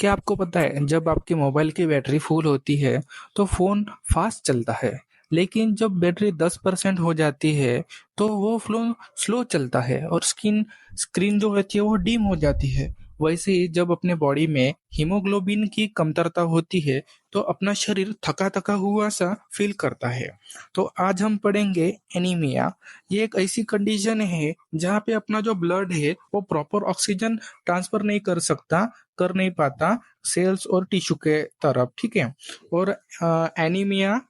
क्या आपको पता है जब आपके मोबाइल की बैटरी फुल होती है तो फोन फास्ट चलता है, लेकिन जब बैटरी 10% हो जाती है तो वो फोन स्लो चलता है और स्क्रीन स्क्रीन जो रहती है वो डिम हो जाती है। वैसे ही जब अपने बॉडी में हीमोग्लोबिन की कमतरता होती है तो अपना शरीर थका थका हुआ सा फील करता है। तो आज हम पढ़ेंगे एनीमिया। ये एक ऐसी कंडीशन है जहाँ पे अपना जो ब्लड है वो प्रॉपर ऑक्सीजन ट्रांसफर नहीं कर नहीं पाता सेल्स और टिश्यू के तरफ, ठीक है। और एनीमिया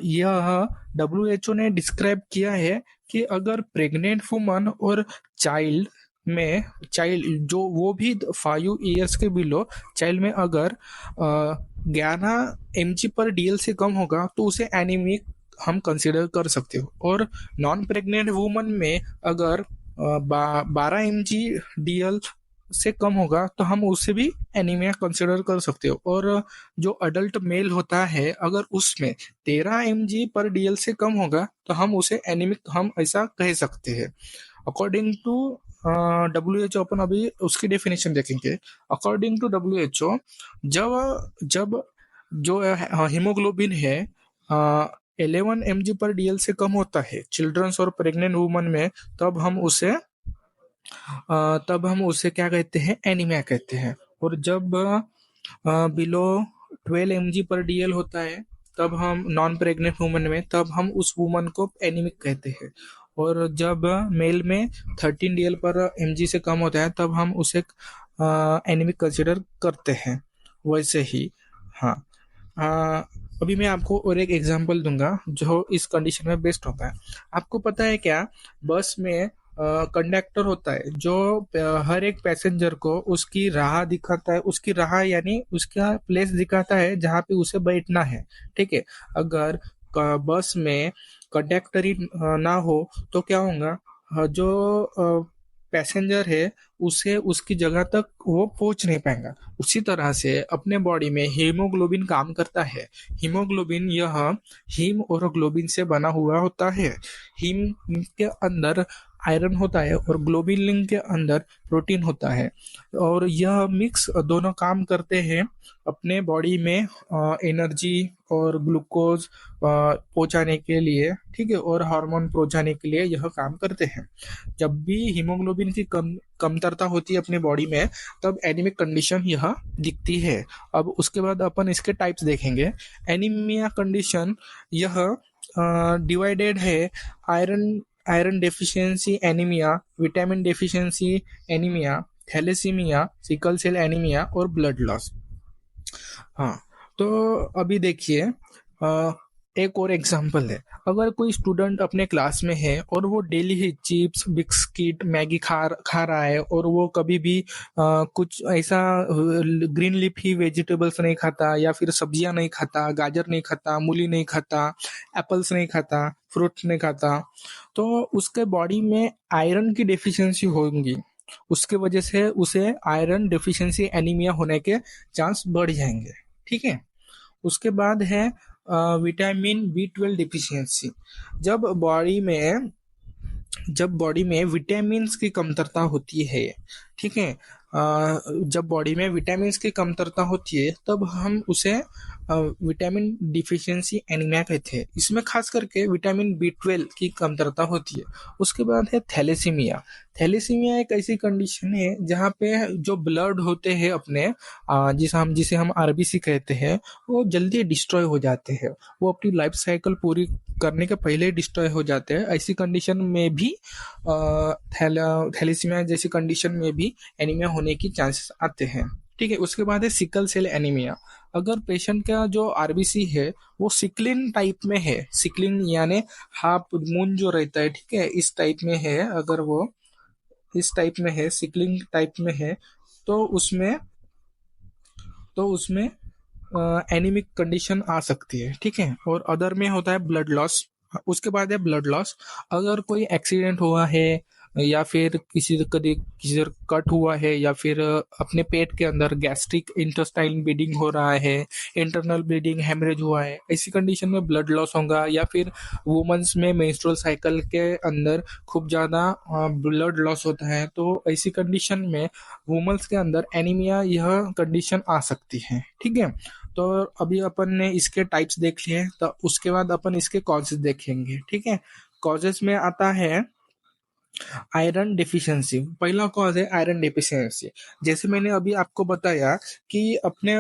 यह WHO ने डिस्क्राइब किया है कि अगर प्रेग्नेंट वुमन और चाइल्ड में चाइल्ड जो वो भी 5 इयर्स के बिलो चाइल्ड में अगर 11 mg/dl से कम होगा तो उसे एनीमिक हम कंसिडर कर सकते हो। और नॉन प्रेग्नेंट वुमन में अगर 12 mg/dl से कम होगा तो हम उसे भी एनीमिया कंसिडर कर सकते हो। और जो अडल्ट मेल होता है अगर उसमें 13 mg/dl से कम होगा तो हम उसे एनीमिक हम ऐसा कह सकते हैं। अकॉर्डिंग टू WHO, अपन अभी उसकी डेफिनेशन देखेंगे। अकॉर्डिंग टू WHO, जब जब जो हीमोग्लोबिन है 11 mg/dl से कम होता है चिल्ड्रंस और प्रेग्नेंट वुमन में, तब हम उसे क्या कहते हैं, एनीमिया कहते हैं। और जब बिलो 12 mg/dl होता है तब हम नॉन प्रेग्नेंट वुमन में, तब हम उस वुमन को एनीमिक कहते हैं। और जब मेल में 13 DL/mg से कम होता है तब हम उसे एनीमिक कंसिडर करते हैं। वैसे ही हाँ, अ, अभी मैं आपको और एक एग्जांपल दूंगा जो इस कंडीशन में बेस्ट होता है। आपको पता है क्या, बस में कंडक्टर होता है जो हर एक पैसेंजर को उसकी राह दिखाता है, उसकी राह यानी उसका प्लेस दिखाता है जहाँ पे उसे बैठना है, ठीक है। अगर बस में कंडक्टर ही ना हो तो क्या होगा, जो पैसेंजर है उसे उसकी जगह तक वो पहुंच नहीं पाएगा। उसी तरह से अपने बॉडी में हीमोग्लोबिन काम करता है। हीमोग्लोबिन यह हीम और ग्लोबिन से बना हुआ होता है। हीम के अंदर आयरन होता है और ग्लोबिन के अंदर प्रोटीन होता है। और यह मिक्स दोनों काम करते हैं अपने बॉडी में एनर्जी और ग्लूकोज पहुंचाने के लिए, ठीक है, और हार्मोन पहुंचाने के लिए यह काम करते हैं। जब भी हीमोग्लोबिन की कमतरता होती है अपने बॉडी में तब एनीमिक कंडीशन यह दिखती है। अब उसके बाद अपन इसके टाइप्स देखेंगे। एनीमिया कंडीशन यह डिवाइडेड है iron iron deficiency anaemia, vitamin deficiency anaemia, thalassaemia, sickle cell anaemia और ब्लड लॉस। हाँ, तो अभी देखिए, एक और एग्जांपल है। अगर कोई स्टूडेंट अपने क्लास में है और वो डेली ही चिप्स बिस्किट मैगी खा रहा है और वो कभी भी कुछ ऐसा ग्रीन लीफी वेजिटेबल्स नहीं खाता या फिर सब्जियां नहीं खाता, गाजर नहीं खाता, मूली नहीं खाता, एप्पल्स नहीं खाता, फ्रूट्स नहीं खाता, तो उसके बॉडी में आयरन की डेफिशिएंसी होगी। उसके वजह से उसे आयरन डेफिशिएंसी एनीमिया होने के चांस बढ़ जाएंगे, ठीक है। उसके बाद है विटामिन B12 डिफिशियंसी। जब बॉडी में जब बॉडी में विटामिन की कमतरता होती है, ठीक है, जब बॉडी में विटामिन की कमतरता होती है तब हम उसे विटामिन डिफिशियंसी एनीमिया कहते हैं। इसमें खास करके विटामिन B12 की कमतरता होती है। उसके बाद है थैलेसीमिया। थैलेसीमिया एक ऐसी कंडीशन है जहाँ पे जो ब्लड होते हैं अपने, जिसे हम RBC कहते हैं, वो जल्दी डिस्ट्रॉय हो जाते हैं। वो अपनी लाइफ साइकिल पूरी करने के पहले ही डिस्ट्रॉय हो जाते हैं। ऐसी कंडीशन में भी थैलेसीमिया जैसी कंडीशन में भी एनीमिया होने की चांसेस आते हैं, ठीक है। उसके बाद है सिकल सेल एनीमिया। अगर पेशेंट का जो RBC है वो सिकलिन टाइप में है, सिकलिन यानी हाफ मून जो रहता है, ठीक है, इस टाइप में है, अगर वो इस टाइप में है, सिकलिन टाइप में है, तो उसमें तो उसमें एनीमिक कंडीशन आ सकती है, ठीक है। और अदर में होता है ब्लड लॉस। उसके बाद है ब्लड लॉस। अगर कोई एक्सीडेंट हुआ है या फिर किसी कट हुआ है, या फिर अपने पेट के अंदर गैस्ट्रिक इंटेस्टाइन ब्लीडिंग हो रहा है, इंटरनल ब्लीडिंग हेमरेज हुआ है, ऐसी कंडीशन में ब्लड लॉस होगा। या फिर वुमेन्स में मेंस्ट्रुअल साइकिल के अंदर खूब ज़्यादा ब्लड लॉस होता है, तो ऐसी कंडीशन में वुमेन्स के अंदर एनीमिया यह कंडीशन आ सकती है। ठीक है, तो अभी अपन ने इसके टाइप्स देख लिए, तो उसके बाद अपन इसके कॉजेज देखेंगे। ठीक है, कॉजेज में आता है आयरन डिफिशियंसी। पहला कॉज है आयरन डिफिशियंसी। जैसे मैंने अभी आपको बताया कि अपने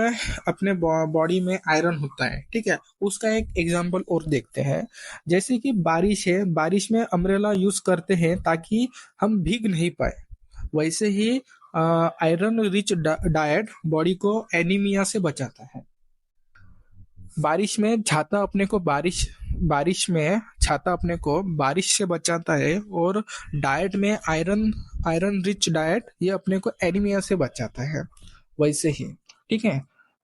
अपने बॉडी में आयरन होता है, ठीक है, उसका एक एग्जांपल और देखते हैं। जैसे कि बारिश है, बारिश में अम्ब्रेला यूज करते हैं ताकि हम भीग नहीं पाए, वैसे ही आयरन रिच डाइट बॉडी को एनीमिया से बचाता है। बारिश में छाता अपने को बारिश से बचाता है, और डाइट में आयरन आयरन रिच डाइट ये अपने को एनीमिया से बचाता है, वैसे ही। ठीक है,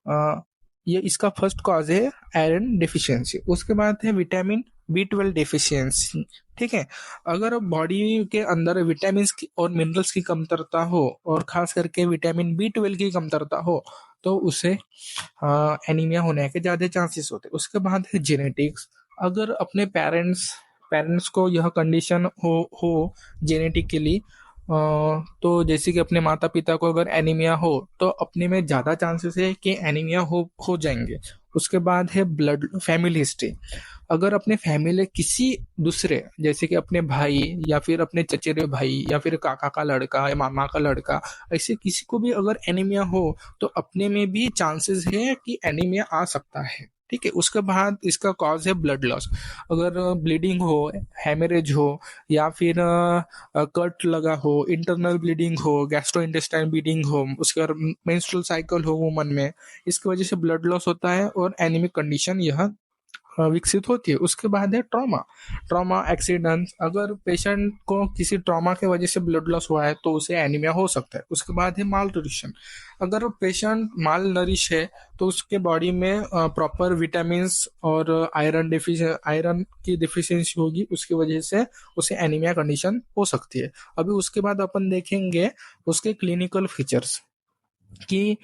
अ, ये इसका फर्स्ट कॉज है आयरन डिफिशियंसी। उसके बाद है विटामिन B12 डिफिशियंसी। ठीक है, अगर बॉडी के अंदर विटामिन और मिनरल्स की कमतरता हो, और खास करके विटामिन B12 की कमतरता हो, तो उसे एनीमिया होने के ज्यादा चांसेस होते हैं। उसके बाद है जेनेटिक्स। अगर अपने पेरेंट्स पेरेंट्स को यह कंडीशन हो जेनेटिकली, तो जैसे कि अपने माता पिता को अगर एनीमिया हो, तो अपने में ज्यादा चांसेस है कि एनीमिया हो जाएंगे। उसके बाद है ब्लड फैमिली हिस्ट्री। अगर अपने फैमिली किसी दूसरे, जैसे कि अपने भाई या फिर अपने चचेरे भाई या फिर काका का लड़का या मामा का लड़का, ऐसे किसी को भी अगर एनीमिया हो, तो अपने में भी चांसेस है कि एनीमिया आ सकता है। ठीक है, उसके बाद इसका कॉज है ब्लड लॉस। अगर ब्लीडिंग हो, हेमरेज हो, या फिर कट लगा हो, इंटरनल ब्लीडिंग हो, गैस्ट्रो इंटेस्टाइन ब्लीडिंग हो, उसके बाद मेंस्ट्रुअल साइकिल हो वुमन में, इसकी वजह से ब्लड लॉस होता है और एनीमिक कंडीशन यह विकसित होती है। उसके बाद है ट्रॉमा। ट्रॉमा एक्सीडेंट, अगर पेशेंट को किसी ट्रॉमा की वजह से ब्लड लॉस हुआ है, तो उसे एनीमिया हो सकता है। उसके बाद है माल न्यूट्रिशन। अगर पेशेंट माल नरिश है, तो उसके बॉडी में प्रॉपर विटामिन और आयरन की डिफिशियंसी होगी, उसकी वजह से उसे एनीमिया कंडीशन हो सकती है। अभी उसके बाद अपन देखेंगे उसके क्लिनिकल फीचर्स कि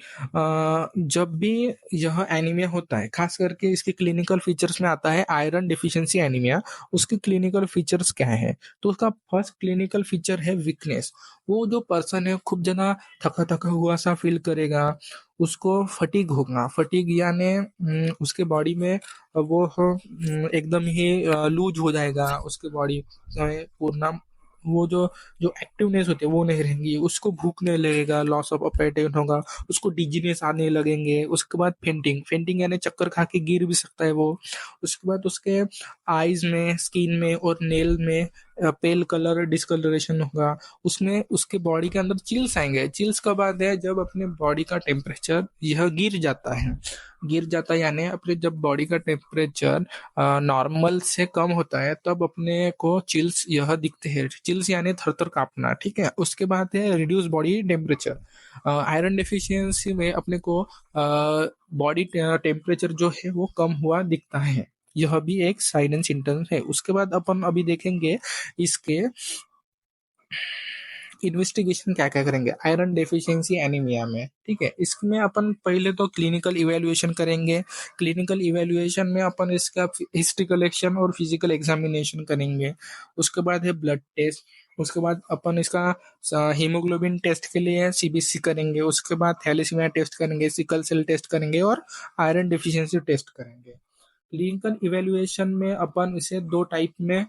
जब भी यह एनीमिया होता है, खास करके इसके क्लिनिकल फीचर्स में आता है आयरन डिफिशियंसी एनीमिया। उसके क्लिनिकल फीचर्स क्या है? तो उसका फर्स्ट क्लिनिकल फीचर है वीकनेस। वो जो पर्सन है खूब जना थका थका हुआ सा फील करेगा, उसको फटीग होगा। फटीग यानी उसके बॉडी में वो एकदम ही लूज हो जाएगा, उसके बॉडी में पूर्ण वो जो जो एक्टिवनेस होती है वो नहीं रहेंगी, उसको भूख नहीं लगेगा, लॉस ऑफ अपेटाइट होगा, उसको डिजीनेस आने लगेंगे। उसके बाद फेंटिंग फेंटिंग यानी चक्कर खा के गिर भी सकता है वो। उसके बाद उसके आईज में, स्किन में और नेल में पेल कलर डिस्कलरेशन होगा। उसमें उसके बॉडी के अंदर चिल्स आएंगे। चिल्स कब आते हैं? जब अपने बॉडी का टेम्परेचर यह गिर जाता है यानी अपने जब बॉडी का टेम्परेचर नॉर्मल से कम होता है, तब अपने को चिल्स यह दिखते हैं। चिल्स यानी थर थर कांपना। ठीक है, उसके बाद है reduce body temperature. Iron deficiency में अपने को बॉडी टेम्परेचर जो है वो कम हुआ दिखता है, यह भी एक साइन एंड सिम्टम्स है। उसके बाद अपन अभी देखेंगे इसके इन्वेस्टिगेशन क्या क्या करेंगे आयरन डेफिशिएंसी एनीमिया में। ठीक है, इसमें अपन पहले तो क्लिनिकल इवेल्युएशन करेंगे। क्लिनिकल इवेल्युएशन में अपन इसका हिस्ट्री कलेक्शन और फिजिकल एग्जामिनेशन करेंगे। उसके बाद है ब्लड टेस्ट। उसके बाद अपन इसका हीमोग्लोबिन टेस्ट के लिए CBC करेंगे। उसके बाद थैलेसीमिया टेस्ट करेंगे, सिकल सेल टेस्ट करेंगे और आयरन डेफिशिएंसी टेस्ट करेंगे। क्लिनिकल इवेल्युएशन में अपन इसे दो टाइप में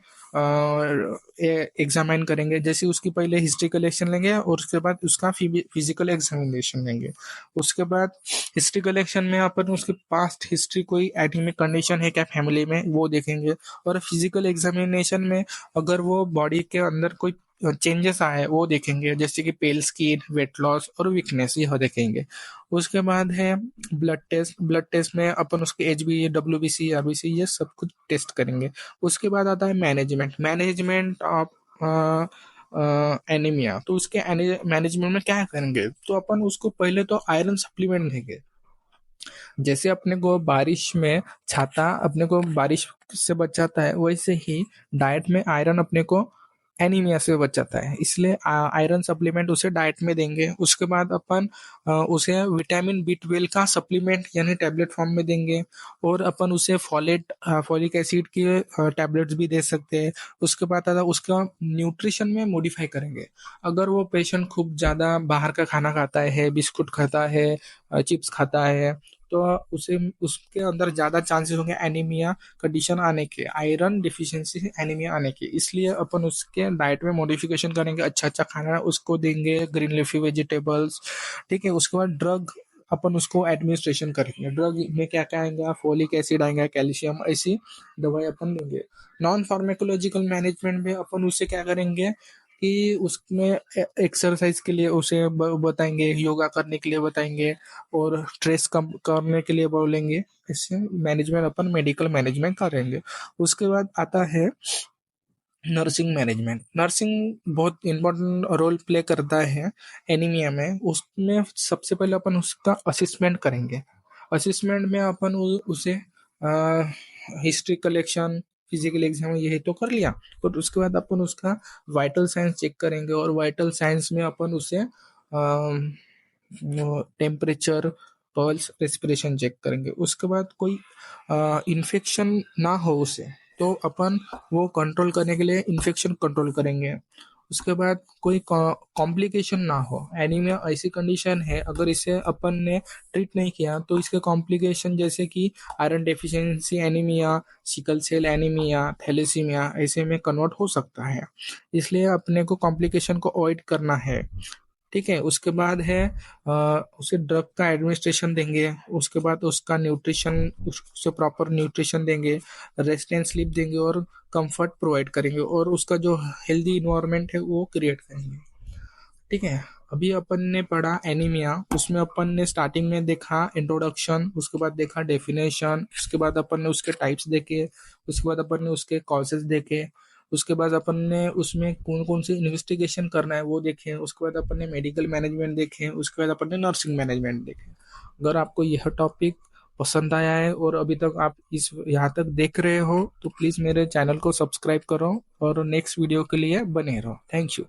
एग्जामिन करेंगे। जैसे उसकी पहले हिस्ट्री कलेक्शन लेंगे और उसके बाद उसका फिजिकल एग्जामिनेशन लेंगे। उसके बाद हिस्ट्री कलेक्शन में अपन उसके पास्ट हिस्ट्री, कोई एडमिक कंडीशन है क्या फैमिली में, वो देखेंगे। और फिजिकल एग्जामिनेशन में अगर वो बॉडी के अंदर कोई चेंजेस आए वो देखेंगे, जैसे कि पेल स्किन, वेट लॉस और वीकनेस, यह देखेंगे। उसके बाद है ब्लड टेस्ट। ब्लड टेस्ट में अपन उसके HB, WBC, RBC ये सब कुछ टेस्ट करेंगे। उसके बाद आता है मैनेजमेंट ऑफ एनीमिया। तो उसके मैनेजमेंट में क्या करेंगे? तो अपन उसको पहले तो आयरन सप्लीमेंट देंगे। जैसे अपने को बारिश में छाता अपने को बारिश से बचाता है, वैसे ही डाइट में आयरन अपने को एनीमिया से बच जाता है। इसलिए आयरन सप्लीमेंट उसे डाइट में देंगे। उसके बाद अपन उसे विटामिन बी 12 का सप्लीमेंट यानी टैबलेट फॉर्म में देंगे। और अपन उसे फॉलिक एसिड के टैबलेट्स भी दे सकते हैं। उसके बाद उसका न्यूट्रिशन में मॉडिफाई करेंगे। अगर वो पेशेंट खूब ज़्यादा बाहर का खाना खाता है, बिस्कुट खाता है, चिप्स खाता है, तो उसे उसके अंदर ज़्यादा चांसेस होंगे एनीमिया कंडीशन आने के, आयरन डिफिशिएंसी से एनीमिया आने की। इसलिए अपन उसके डाइट में मॉडिफिकेशन करेंगे, अच्छा अच्छा खाना उसको देंगे, ग्रीन लीफी वेजिटेबल्स। ठीक है, उसके बाद ड्रग अपन उसको एडमिनिस्ट्रेशन करेंगे। ड्रग में क्या क्या आएगा, फोलिक एसिड आएगा, कैल्शियम, ऐसी दवाई अपन देंगे। नॉन फार्मेकोलॉजिकल मैनेजमेंट में अपन उससे क्या करेंगे कि उसमें एक्सरसाइज के लिए उसे बताएंगे, योगा करने के लिए बताएंगे, और स्ट्रेस कम करने के लिए बोलेंगे। इससे मैनेजमेंट अपन मेडिकल मैनेजमेंट करेंगे। उसके बाद आता है नर्सिंग मैनेजमेंट। नर्सिंग बहुत इंपॉर्टेंट रोल प्ले करता है एनीमिया में। उसमें सबसे पहले अपन उसका असेसमेंट करेंगे। असेसमेंट में अपन उसे हिस्ट्री कलेक्शन, फिजिकल एग्जाम ये तो कर लिया, और उसके बाद अपन उसका वाइटल साइंस चेक करेंगे। और वाइटल साइंस में अपन उसे टेम्परेचर, पल्स, रेस्पिरेशन चेक करेंगे। उसके बाद कोई इन्फेक्शन ना हो उसे, तो अपन वो कंट्रोल करने के लिए इन्फेक्शन कंट्रोल करेंगे। उसके बाद कोई कॉम्प्लिकेशन ना हो। एनीमिया ऐसी कंडीशन है, अगर इसे अपन ने ट्रीट नहीं किया तो इसके कॉम्प्लिकेशन जैसे कि iron deficiency anaemia, sickle cell anaemia, thalassaemia ऐसे में कन्वर्ट हो सकता है। इसलिए अपने को कॉम्प्लिकेशन को अवॉइड करना है। ठीक है, उसके बाद है उसे ड्रग का एडमिनिस्ट्रेशन देंगे। उसके बाद उसका न्यूट्रिशन, उसे प्रॉपर न्यूट्रिशन देंगे, रेस्ट एंड स्लीप देंगे, और कंफर्ट प्रोवाइड करेंगे, और उसका जो हेल्दी इन्वायरमेंट है वो क्रिएट करेंगे। ठीक है, अभी अपन ने पढ़ा एनीमिया। उसमें अपन ने स्टार्टिंग में देखा इंट्रोडक्शन, उसके बाद देखा डेफिनेशन, उसके बाद अपन ने उसके टाइप्स देखे, उसके बाद अपन ने उसके कॉजेज देखे, उसके बाद अपन ने उसमें कौन कौन सी इन्वेस्टिगेशन करना है वो देखे, उसके बाद अपन ने मेडिकल मैनेजमेंट देखे, उसके बाद अपन ने नर्सिंग मैनेजमेंट देखे। अगर आपको यह टॉपिक पसंद आया है और अभी तक आप इस यहाँ तक देख रहे हो, तो प्लीज़ मेरे चैनल को सब्सक्राइब करो और नेक्स्ट वीडियो के लिए बने रहो। Thank you.